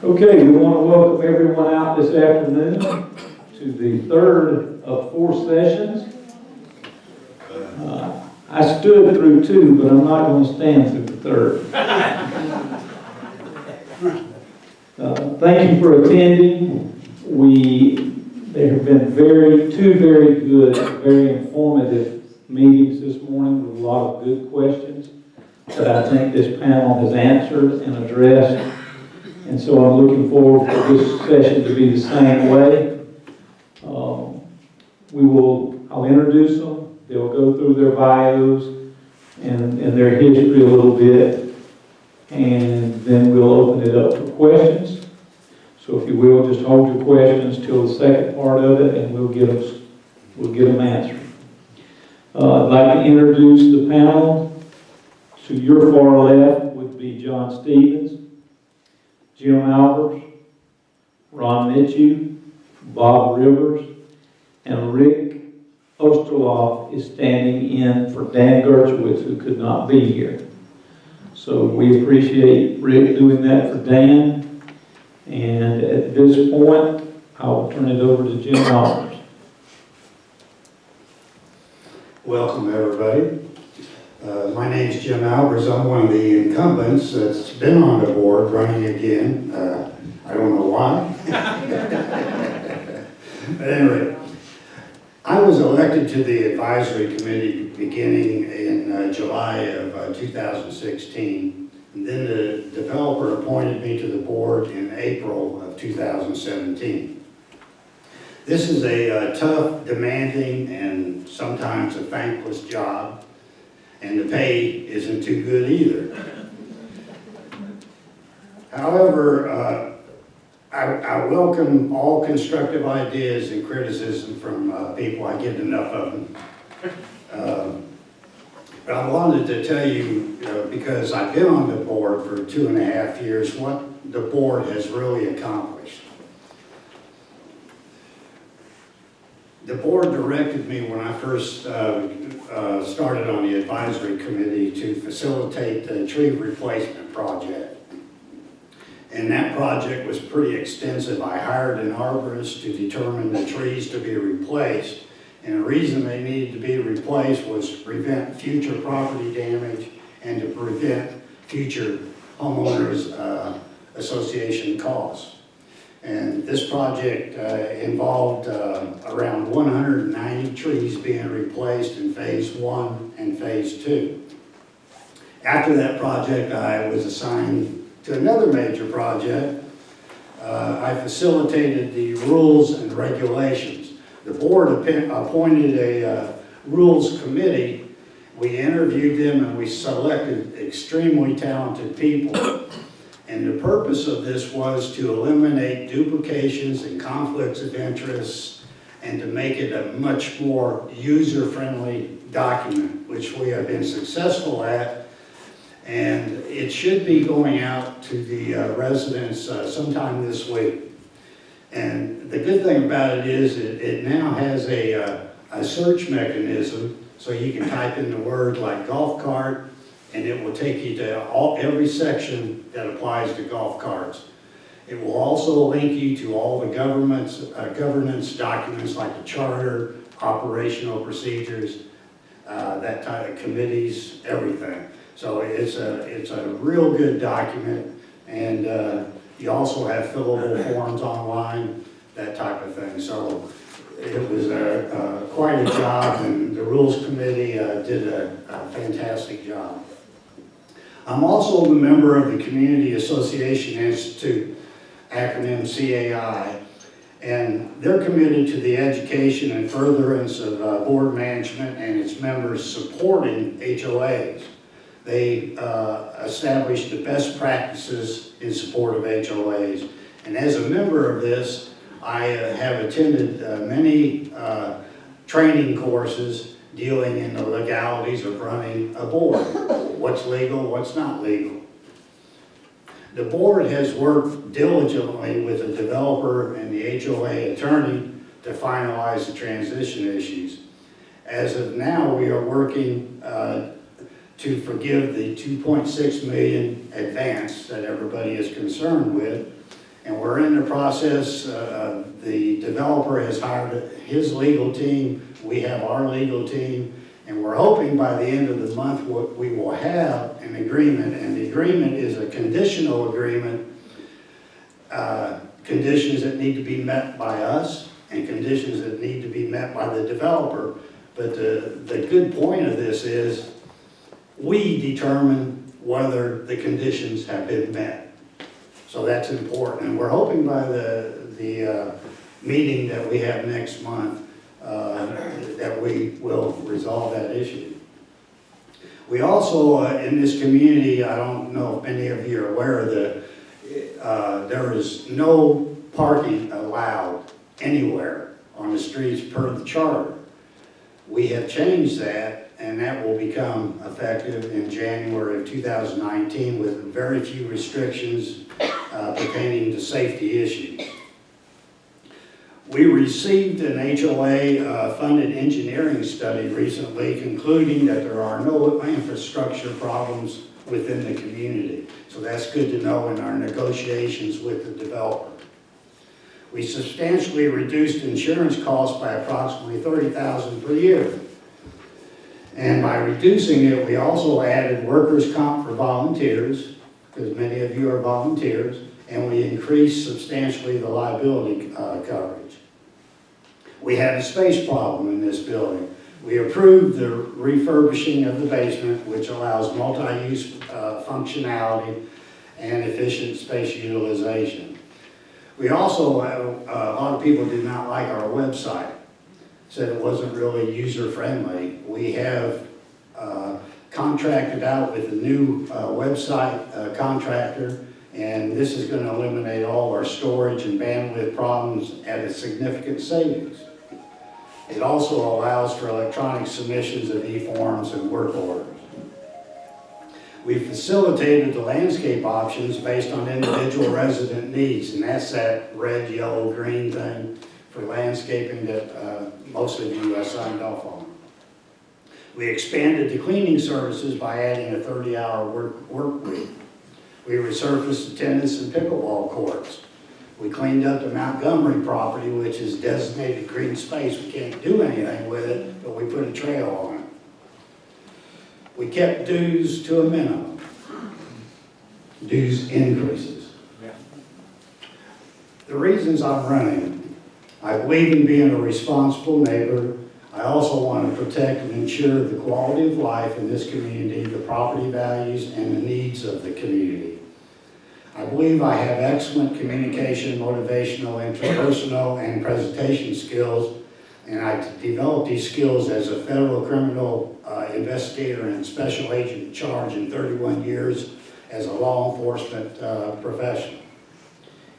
Okay, we want to welcome everyone out this afternoon to the third of 4 sessions. I stood through 2, but I'm not going to stand through the third. Thank you for attending. There have been two very good, very informative meetings this morning with a lot of good questions that I think this panel has answered and addressed. And so I'm looking forward for this session to be the same way. I'll introduce them. They'll go through their bios and their history a little bit. And then we'll open it up for questions. So if you will, just hold your questions till the second part of it, and we'll get them answered. I'd like to introduce the panel. To your far left would be John Stevens, Jim Albers, Ron Mitchell, Bob Rivers, and Rick Osterloff is standing in for Dan Gershowitz, who could not be here. So we appreciate Rick doing that for Dan. And at this point, I will turn it over to Jim Albers. Welcome, everybody. My name is Jim Albers. I'm one of the incumbents that's been on the board running again. I don't know why. But anyway, I was elected to the advisory committee beginning in July of 2016. And then the developer appointed me to the board in April of 2017. This is a tough, demanding, and sometimes a thankless job. And the pay isn't too good either. However, I welcome all constructive ideas and criticism from people. I get enough of them. But I wanted to tell you, because I've been on the board for 2.5 years, what the board has really accomplished. The board directed me when I first started on the advisory committee to facilitate the tree replacement project. And that project was pretty extensive. I hired an arborist to determine the trees to be replaced. And the reason they needed to be replaced was to prevent future property damage and to prevent future homeowners association costs. And this project involved around 190 trees being replaced in phase 1 and phase 2. After that project, I was assigned to another major project. I facilitated the rules and regulations. The board appointed a rules committee. We interviewed them and we selected extremely talented people. And the purpose of this was to eliminate duplications and conflicts of interest and to make it a much more user-friendly document, which we have been successful at. And it should be going out to the residents sometime this week. And the good thing about it is it now has a search mechanism, so you can type in the word like golf cart, and it will take you to every section that applies to golf carts. It will also link you to all the governance documents like the charter, operational procedures, that type of committees, everything. So it's a real good document, and you also have fillable forms online, that type of thing. So it was quite a job, and the Rules Committee did a fantastic job. I'm also a member of the Community Association Institute, acronym CAI, and they're committed to the education and furtherance of board management and its members supporting HOAs. They established the best practices in support of HOAs. And as a member of this, I have attended many training courses dealing in the legalities of running a board. What's legal, what's not legal. The board has worked diligently with the developer and the HOA attorney to finalize the transition issues. As of now, we are working to forgive the $2.6 million advance that everybody is concerned with, And we're in the process, the developer has hired his legal team, we have our legal team, and we're hoping by the end of the month we will have an agreement, and the agreement is a conditional agreement, conditions that need to be met by us and conditions that need to be met by the developer. But the good point of this is we determine whether the conditions have been met. So that's important, and we're hoping by the meeting that we have next month that we will resolve that issue. We also, in this community, I don't know if many of you are aware that there is no parking allowed anywhere on the streets per the charter. We have changed that, and that will become effective in January of 2019 with very few restrictions pertaining to safety issues. We received an HOA funded engineering study recently concluding that there are no infrastructure problems within the community. So that's good to know in our negotiations with the developer. We substantially reduced insurance costs by approximately $30,000 per year. And by reducing it, we also added workers' comp for volunteers, because many of you are volunteers, and we increased substantially the liability coverage. We had a space problem in this building. We approved the refurbishing of the basement, which allows multi-use functionality and efficient space utilization. We also, a lot of people did not like our website, said it wasn't really user-friendly. We have contracted out with a new website contractor, and this is going to eliminate all our storage and bandwidth problems at a significant savings. It also allows for electronic submissions of e-forms and work orders. We facilitated the landscape options based on individual resident needs, and that's that red, yellow, green thing for landscaping that most of you have signed off on. We expanded the cleaning services by adding a 30-hour work week. We resurfaced the tennis and pickleball courts. We cleaned up the Montgomery property, which is designated green space. We can't do anything with it, but we put a trail on it. We kept dues to a minimum. Dues increases. The reasons I'm running, I believe in being a responsible neighbor. I also want to protect and ensure the quality of life in this community, the property values, and the needs of the community. I believe I have excellent communication, motivational, interpersonal, and presentation skills, and I developed these skills as a federal criminal investigator and special agent in charge in 31 years as a law enforcement professional.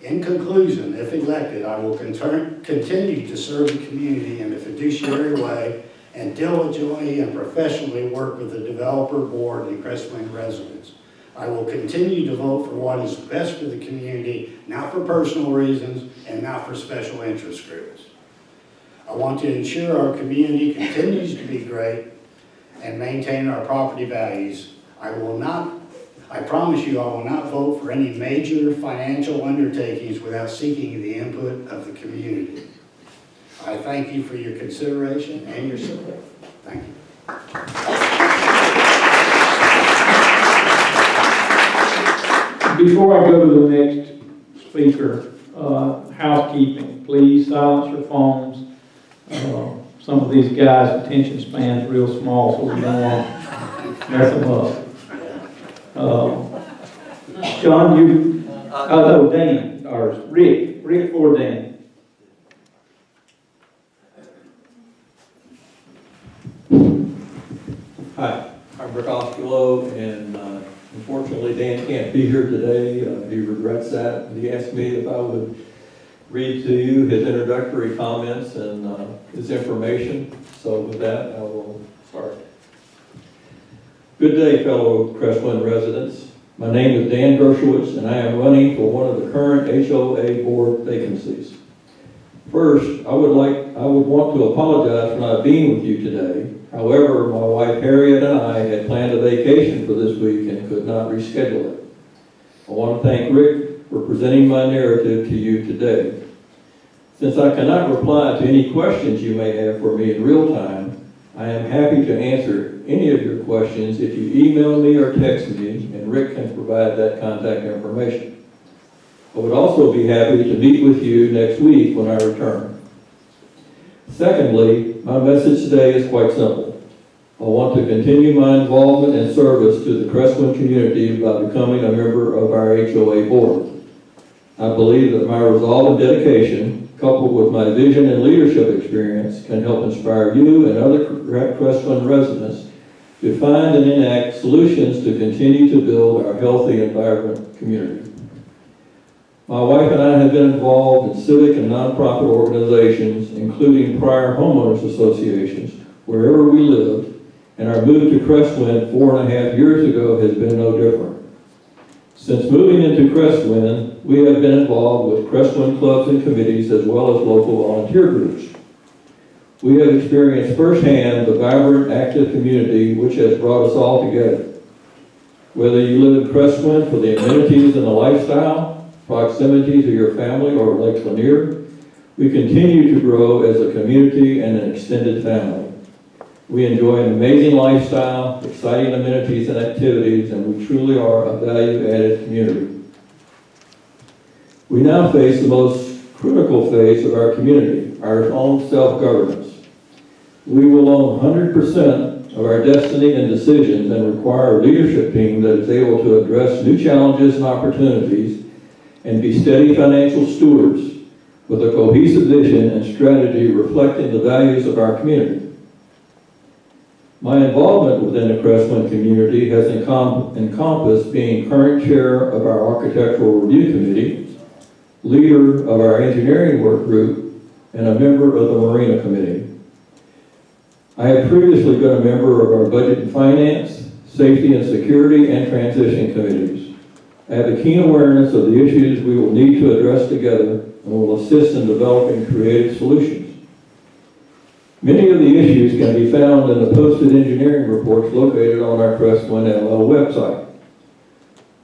In conclusion, if elected, I will continue to serve the community in a fiduciary way and diligently and professionally work with the developer board and Crestwing residents. I will continue to vote for what is best for the community, not for personal reasons and not for special interest groups. I want to ensure our community continues to be great and maintain our property values. I promise you I will not vote for any major financial undertakings without seeking the input of the community. I thank you for your consideration and your support. Thank you. Before I go to the next speaker, housekeeping, please silence your phones. Some of these guys' attention span's real small, so we don't want to mess them up. John, no, Dan, or Rick for Dan. Hi, I'm Rick Osculo, and unfortunately Dan can't be here today. He regrets that. He asked me if I would read to you his introductory comments and his information. So with that, I will start. Good day, fellow Crestwing residents. My name is Dan Dershowitz, and I am running for one of the current HOA board vacancies. First, I would want to apologize for not being with you today. However, my wife Harriet and I had planned a vacation for this week and could not reschedule it. I want to thank Rick for presenting my narrative to you today. Since I cannot reply to any questions you may have for me in real time, I am happy to answer any of your questions if you email me or text me, and Rick can provide that contact information. I would also be happy to meet with you next week when I return. Secondly, my message today is quite simple. I want to continue my involvement and service to the Crestwood community by becoming a member of our HOA board. I believe that my resolve and dedication, coupled with my vision and leadership experience, can help inspire you and other Crestwood residents to find and enact solutions to continue to build our healthy and vibrant community. My wife and I have been involved in civic and nonprofit organizations, including prior homeowners associations, wherever we lived, and our move to Crestwood 4.5 years ago has been no different. Since moving into Crestwood, we have been involved with Crestwood clubs and committees as well as local volunteer groups. We have experienced firsthand the vibrant, active community which has brought us all together. Whether you live in Crestwood for the amenities and the lifestyle, proximity to your family or Lake Lanier, we continue to grow as a community and an extended family. We enjoy an amazing lifestyle, exciting amenities and activities, and we truly are a value-added community. We now face the most critical phase of our community, our own self-governance. We will own 100% of our destiny and decisions and require a leadership team that is able to address new challenges and opportunities and be steady financial stewards with a cohesive vision and strategy reflecting the values of our community. My involvement within the Crestwood community has encompassed being current chair of our Architectural Review Committee, leader of our engineering work group, and a member of the Marina Committee. I have previously been a member of our Budget and Finance, Safety and Security, and Transition Committees. I have a keen awareness of the issues we will need to address together and will assist in developing creative solutions. Many of the issues can be found in the posted engineering reports located on our Crestwood LL website.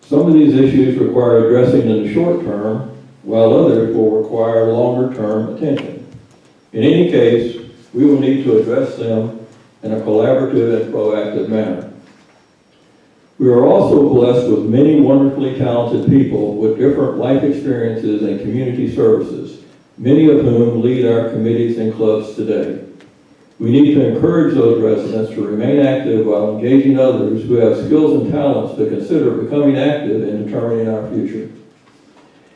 Some of these issues require addressing in the short term, while others will require longer term attention. In any case, we will need to address them in a collaborative and proactive manner. We are also blessed with many wonderfully talented people with different life experiences and community services, many of whom lead our committees and clubs today. We need to encourage those residents to remain active while engaging others who have skills and talents to consider becoming active in determining our future.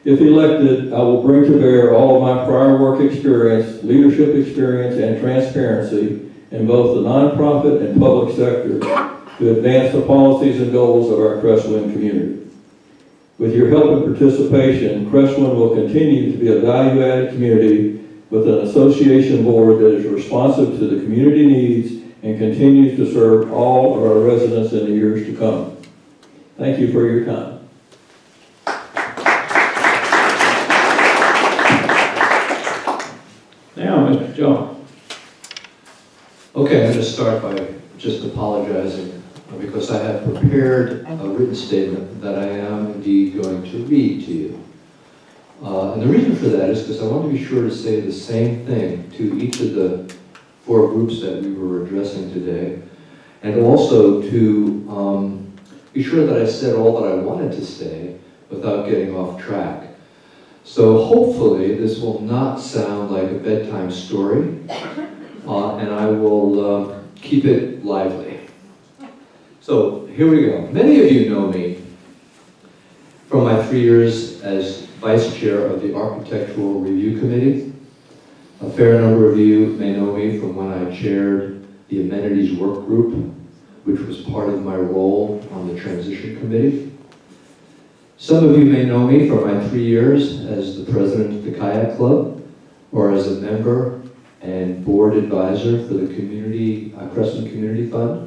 If elected, I will bring to bear all of my prior work experience, leadership experience, and transparency in both the nonprofit and public sector to advance the policies and goals of our Crestwood community. With your help and participation, Crestwood will continue to be a value-added community with an association board that is responsive to the community needs and continues to serve all of our residents in the years to come. Thank you for your time. Now, Mr. John. Okay, I'm going to start by just apologizing because I have prepared a written statement that I am indeed going to read to you. And the reason for that is because I want to be sure to say the same thing to each of the 4 groups that we were addressing today, and also to be sure that I said all that I wanted to say without getting off track. So hopefully this will not sound like a bedtime story, and I will keep it lively. So here we go. Many of you know me from my 3 years as Vice Chair of the Architectural Review Committee. A fair number of you may know me from when I chaired the Amenities Work Group, which was part of my role on the Transition Committee. Some of you may know me from my 3 years as the President of the Kayak Club, or as a member and board advisor for the Crestwood Community Fund.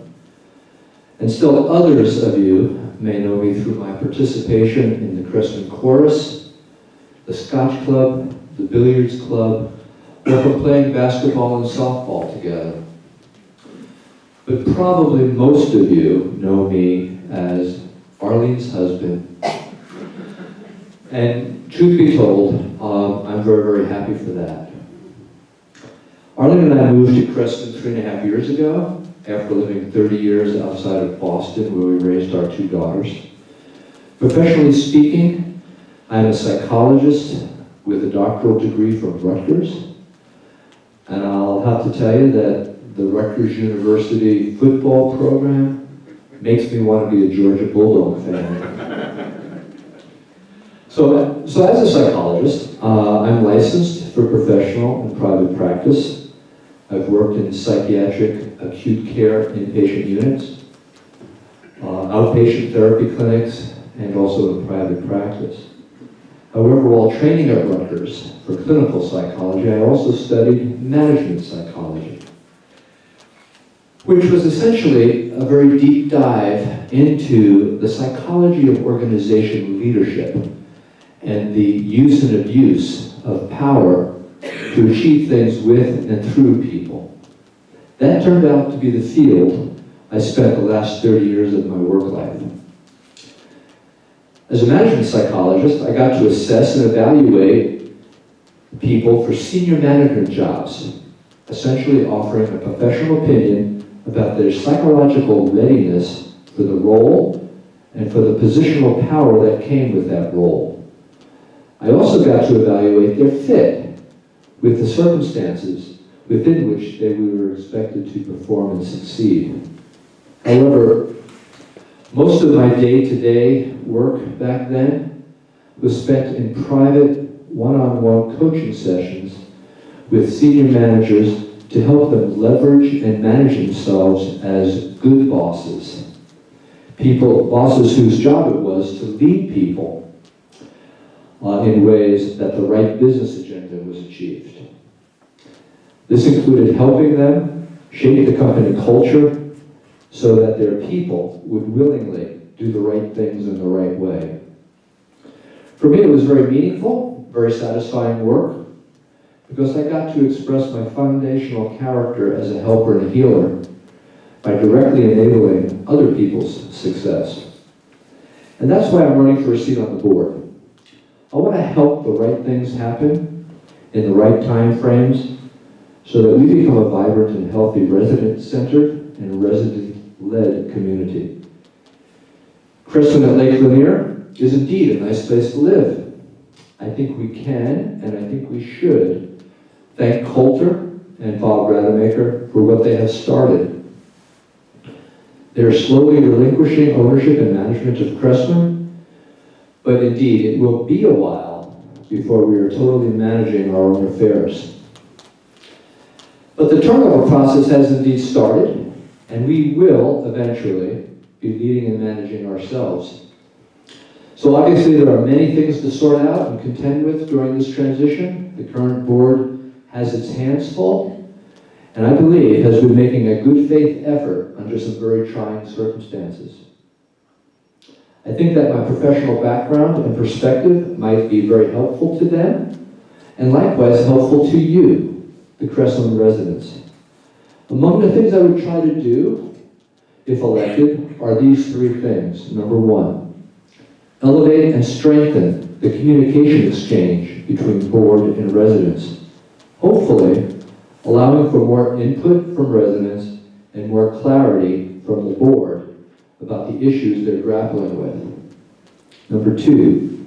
And still others of you may know me through my participation in the Crestwood Chorus, the Scotch Club, the Billiards Club, or from playing basketball and softball together. But probably most of you know me as Arlene's husband, And truth be told, I'm very, very happy for that. Arlene and I moved to Creston 3.5 years ago, after living 30 years outside of Boston, where we raised our 2 daughters. Professionally speaking, I'm a psychologist with a doctoral degree from Rutgers. And I'll have to tell you that the Rutgers University football program makes me want to be a Georgia Bulldog fan. So as a psychologist, I'm licensed for professional and private practice. I've worked in psychiatric acute care inpatient units, outpatient therapy clinics, and also in private practice. However, while training at Rutgers for clinical psychology, I also studied management psychology, which was essentially a very deep dive into the psychology of organization leadership and the use and abuse of power to achieve things with and through people. That turned out to be the field I spent the last 30 years of my work life. As a management psychologist, I got to assess and evaluate people for senior management jobs, essentially offering a professional opinion about their psychological readiness for the role and for the positional power that came with that role. I also got to evaluate their fit with the circumstances within which they were expected to perform and succeed. However, most of my day-to-day work back then was spent in private one-on-one coaching sessions with senior managers to help them leverage and manage themselves as good bosses. Bosses whose job it was to lead people in ways that the right business agenda was achieved. This included helping them shape the company culture so that their people would willingly do the right things in the right way. For me, it was very meaningful, very satisfying work, because I got to express my foundational character as a helper and a healer by directly enabling other people's success. And that's why I'm running for a seat on the board. I want to help the right things happen in the right time frames so that we become a vibrant and healthy resident-centered and resident-led community. Creston at Lake Lanier is indeed a nice place to live. I think we can, and I think we should, thank Coulter and Bob Rademacher for what they have started. They are slowly relinquishing ownership and management of Creston, but indeed, it will be a while before we are totally managing our own affairs. But the turnover process has indeed started, and we will eventually be leading and managing ourselves. So obviously there are many things to sort out and contend with during this transition. The current board has its hands full, and I believe has been making a good faith effort under some very trying circumstances. I think that my professional background and perspective might be very helpful to them, and likewise helpful to you, the Creston residents. Among the things I would try to do, if elected, are these 3 things. Number 1, elevate and strengthen the communication exchange between board and residents, hopefully allowing for more input from residents and more clarity from the board about the issues they're grappling with. Number 2,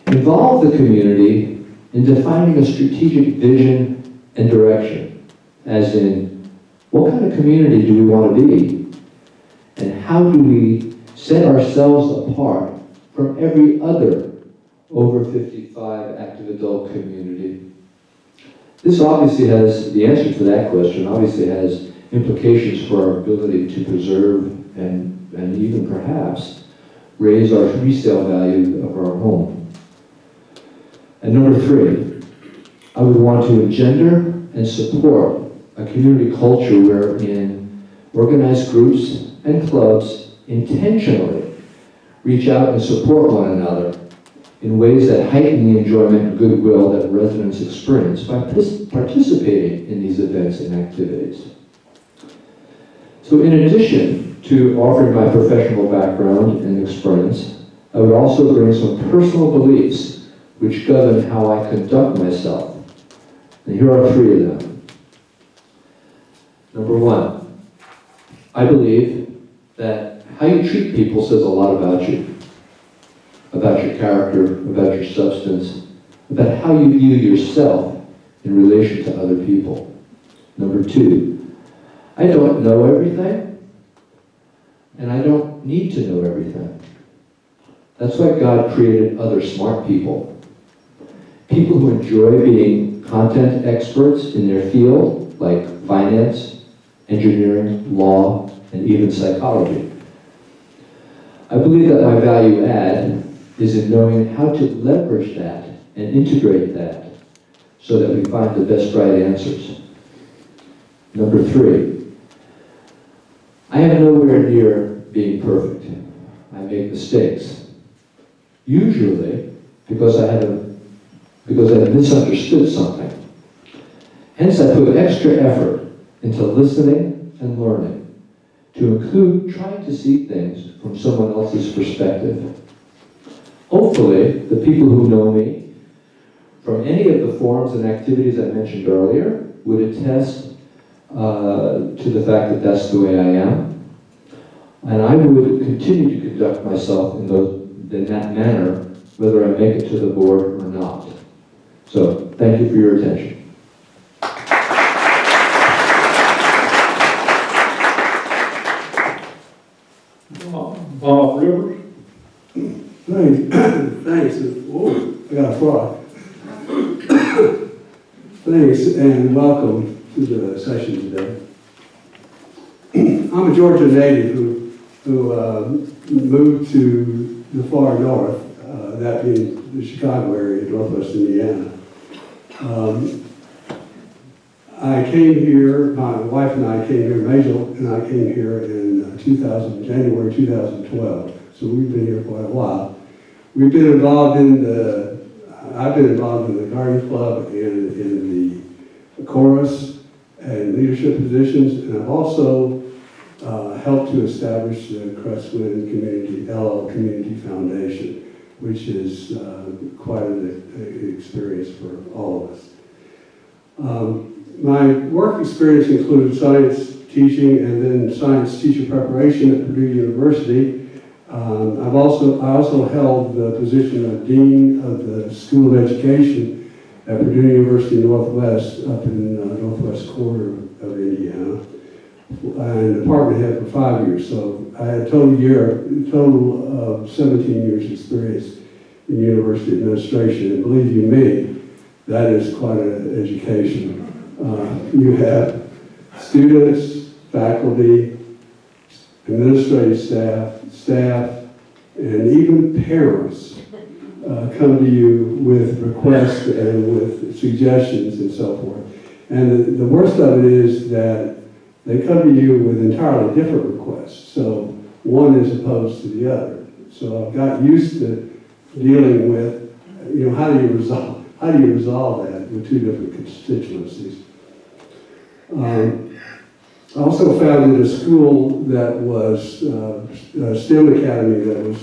involve the community in defining a strategic vision and direction, as in, what kind of community do we want to be? And how do we set ourselves apart from every other over 55 active adult community? This obviously has, the answer to that question obviously has implications for our ability to preserve and even perhaps raise our resale value of our home. And number 3, I would want to engender and support a community culture wherein organized groups and clubs intentionally reach out and support one another in ways that heighten the enjoyment and goodwill that residents experience by participating in these events and activities. So in addition to offering my professional background and experience, I would also bring some personal beliefs which govern how I conduct myself. And here are 3 of them. Number 1, I believe that how you treat people says a lot about you, about your character, about your substance, about how you view yourself in relation to other people. Number 2, I don't know everything, and I don't need to know everything. That's why God created other smart people. People who enjoy being content experts in their field, like finance, engineering, law, and even psychology. I believe that my value add is in knowing how to leverage that and integrate that so that we find the best right answers. Number 3, I am nowhere near being perfect. I make mistakes. Usually because I have misunderstood something. Hence I put extra effort into listening and learning, to include trying to see things from someone else's perspective. Hopefully, the people who know me from any of the forums and activities I mentioned earlier would attest to the fact that that's the way I am. And I would continue to conduct myself in that manner, whether I make it to the board or not. So, thank you for your attention. Bob Rivers. Thanks. Whoa, I got a frog. Thanks and welcome to the session today. I'm a Georgia native who moved to the far north, that being the Chicago area, northwest Indiana. I came here, my wife and I came here, Majel and I came here in January 2012. So we've been here quite a while. We've been involved I've been involved in the Garden Club and in the chorus and leadership positions, and I've also helped to establish the Crestwind Community Foundation, which is quite an experience for all of us. My work experience included science teaching and then science teacher preparation at Purdue University. I also held the position of Dean of the School of Education at Purdue University Northwest up in the northwest corner of Indiana, and department head for 5 years. So I had a total of 17 years experience in university administration, and believe you me, that is quite an education. You have students, faculty, administrative staff, and even parents come to you with requests and with suggestions and so forth. And the worst of it is that they come to you with entirely different requests. So one is opposed to the other. So I've got used to dealing with, how do you resolve that with 2 different constituencies. I also founded a school that was a STEM academy that was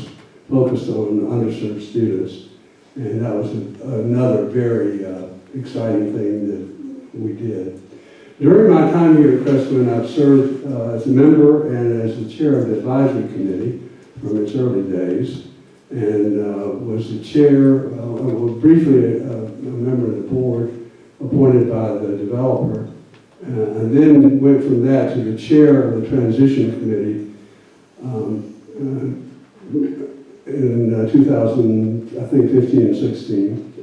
focused on underserved students, and that was another very exciting thing that we did. During my time here at Crestwind, I've served as a member and as the chair of the advisory committee from its early days, and was the chair, briefly a member of the board appointed by the developer. And then went from that to the chair of the transition committee in 2015 and 16,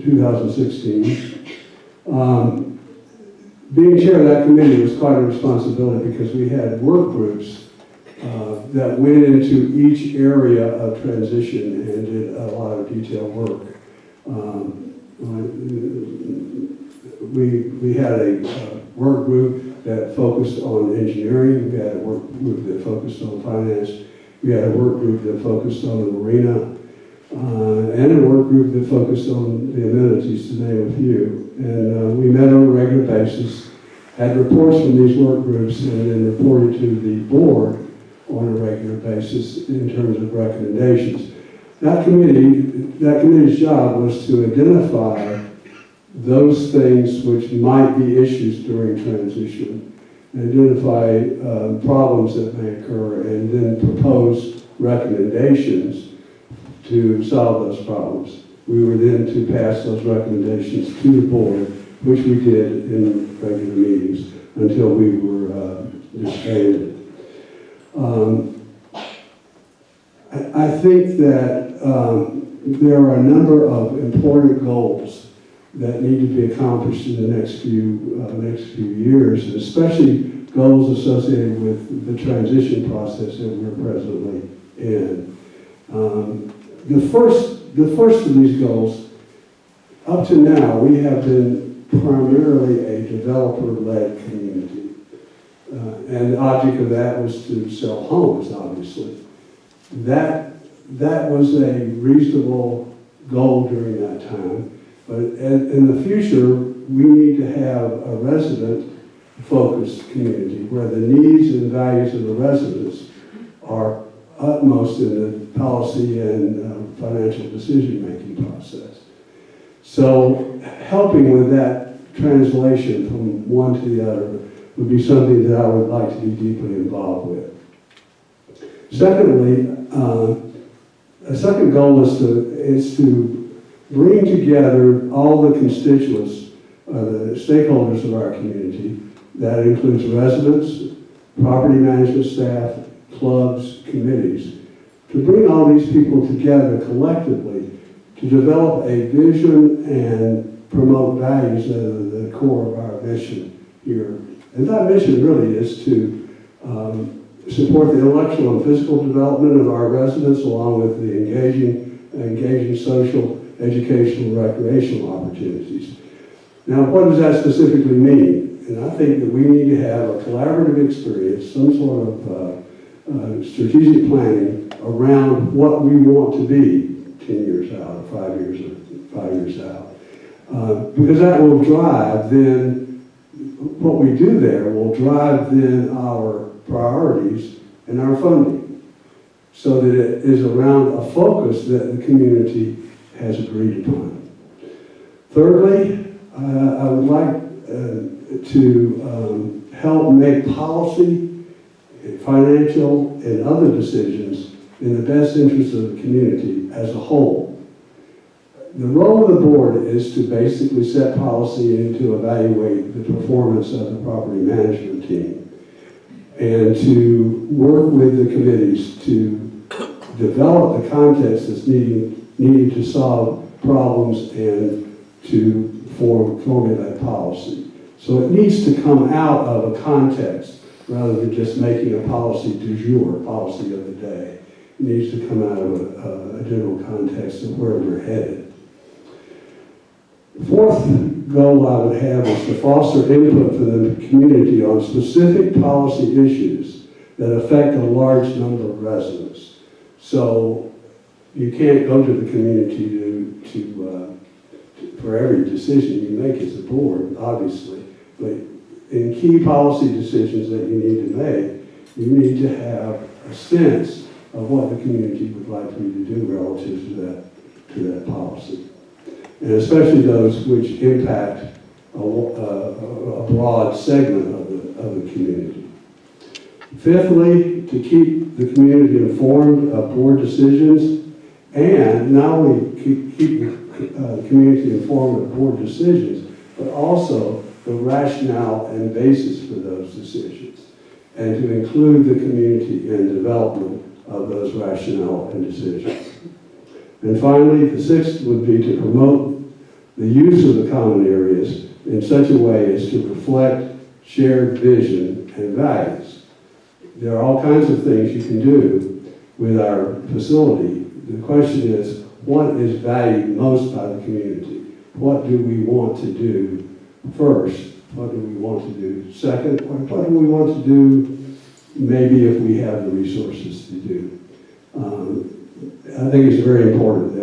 2016. Being chair of that committee was quite a responsibility because we had work groups that went into each area of transition and did a lot of detailed work. We had a work group that focused on engineering. We had a work group that focused on finance. We had a work group that focused on the marina, and a work group that focused on the amenities, to name a few. And we met on a regular basis, had reports from these work groups, and then reported to the board on a regular basis in terms of recommendations. That committee's job was to identify those things which might be issues during transition, identify problems that may occur, and then propose recommendations to solve those problems. We were then to pass those recommendations to the board, which we did in regular meetings until we were disbanded. I think that there are a number of important goals that need to be accomplished in the next few years, and especially goals associated with the transition process that we're presently in. The first of these goals, up to now, we have been primarily a developer-led community. And the object of that was to sell homes, obviously. That was a reasonable goal during that time. But in the future, we need to have a resident-focused community where the needs and values of the residents are utmost in the policy and financial decision-making process. So helping with that translation from one to the other would be something that I would like to be deeply involved with. Secondly, a second goal is to bring together all the constituents, the stakeholders of our community. That includes residents, property management staff, clubs, committees, to bring all these people together collectively to develop a vision and promote values that are the core of our mission here. And that mission really is to support the intellectual and physical development of our residents, along with the engaging social, educational, recreational opportunities. Now, what does that specifically mean? And I think that we need to have a collaborative experience, some sort of strategic planning around what we want to be 10 years out, or 5 years out. Because that will drive then, what we do there will drive then our priorities and our funding, so that it is around a focus that the community has agreed upon. Thirdly, I would like to help make policy, financial, and other decisions in the best interest of the community as a whole. The role of the board is to basically set policy and to evaluate the performance of the property management team, and to work with the committees to develop the context that's needed to solve problems and to formulate policy. So it needs to come out of a context rather than just making a policy du jour, policy of the day. It needs to come out of a general context of where we're headed. The fourth goal I would have is to foster input from the community on specific policy issues that affect a large number of residents. So you can't go to the community for every decision you make as a board, obviously, but in key policy decisions that you need to make, you need to have a sense of what the community would like you to do relative to that policy. And especially those which impact a broad segment of the community. Fifthly, to keep the community informed of board decisions, and not only keep the community informed of board decisions, but also the rationale and basis for those decisions, and to include the community in development of those rationale and decisions. And finally, the sixth would be to promote the use of the common areas in such a way as to reflect shared vision and values. There are all kinds of things you can do with our facility. The question is, what is valued most by the community? What do we want to do first? What do we want to do second? What do we want to do maybe if we have the resources to do? I think it's very important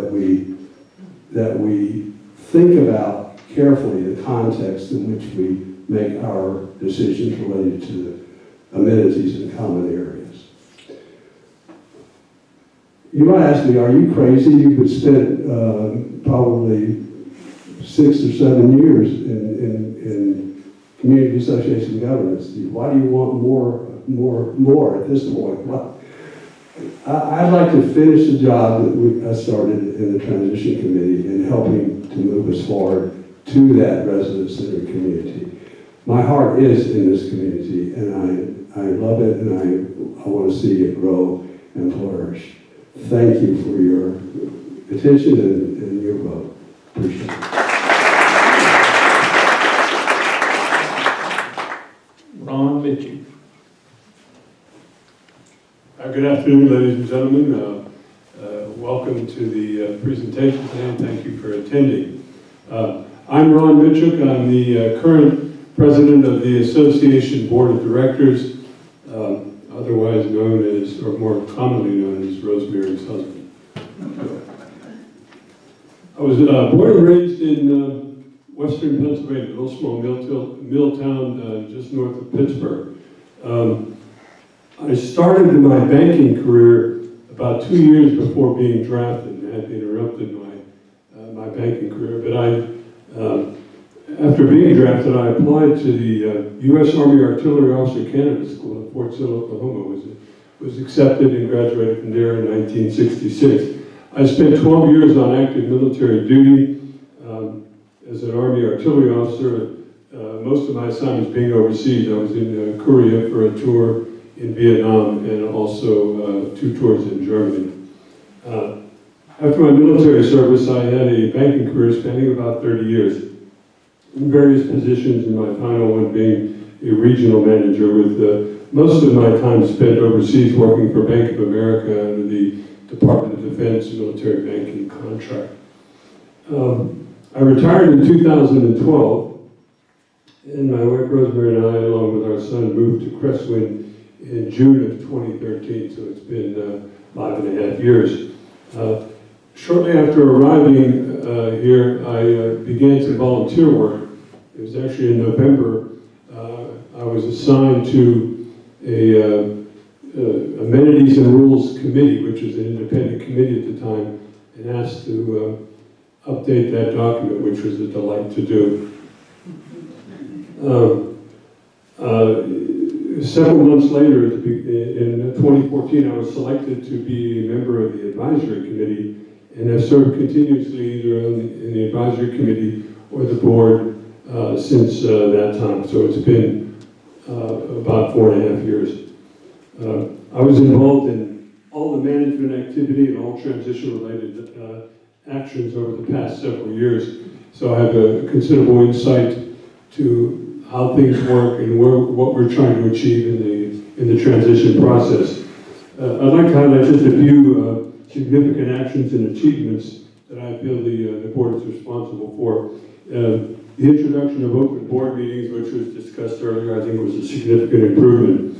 that we think about carefully the context in which we make our decisions related to the amenities and common areas. You might ask me, are you crazy? You've spent probably 6 or 7 years in community association governance. Why do you want more at this point? Well, I'd like to finish the job that I started in the transition committee and helping to move us forward to that resident-centered community. My heart is in this community, and I love it, and I want to see it grow and flourish. Thank you for your attention and your vote. Appreciate it. Ron Mitchell. Good afternoon, ladies and gentlemen. Welcome to the presentation today, and thank you for attending. I'm Ron Mitchell. I'm the current president of the Association Board of Directors, otherwise known as, or more commonly known as, Rosemary's husband. I was born and raised in western Pennsylvania, a little small mill town just north of Pittsburgh. I started my banking career about 2 years before being drafted, and had interrupted my banking career. But after being drafted, I applied to the U.S. Army Artillery Officer Candidate School in Fort Sill, Oklahoma. Was accepted and graduated from there in 1966. I spent 12 years on active military duty as an Army Artillery officer. Most of my assignments being overseas. I was in Korea for a tour, in Vietnam, and also 2 tours in Germany. After my military service, I had a banking career spanning about 30 years in various positions, and my final one being a regional manager, with most of my time spent overseas working for Bank of America under the Department of Defense military banking contract. I retired in 2012, and my wife Rosemary and I, along with our son, moved to Crestwind in June of 2013, so it's been 5.5 years. Shortly after arriving here, I began some volunteer work. It was actually in November. I was assigned to a Amenities and Rules Committee, which was an independent committee at the time, and asked to update that document, which was a delight to do. Several months later, in 2014, I was selected to be a member of the advisory committee, and have served continuously either in the advisory committee or the board since that time. So it's been about 4.5 years. I was involved in all the management activity and all transition-related actions over the past several years. So I have a considerable insight to how things work and what we're trying to achieve in the transition process. I'd like to highlight just a few significant actions and achievements that I feel the board is responsible for. The introduction of open board meetings, which was discussed earlier, I think was a significant improvement.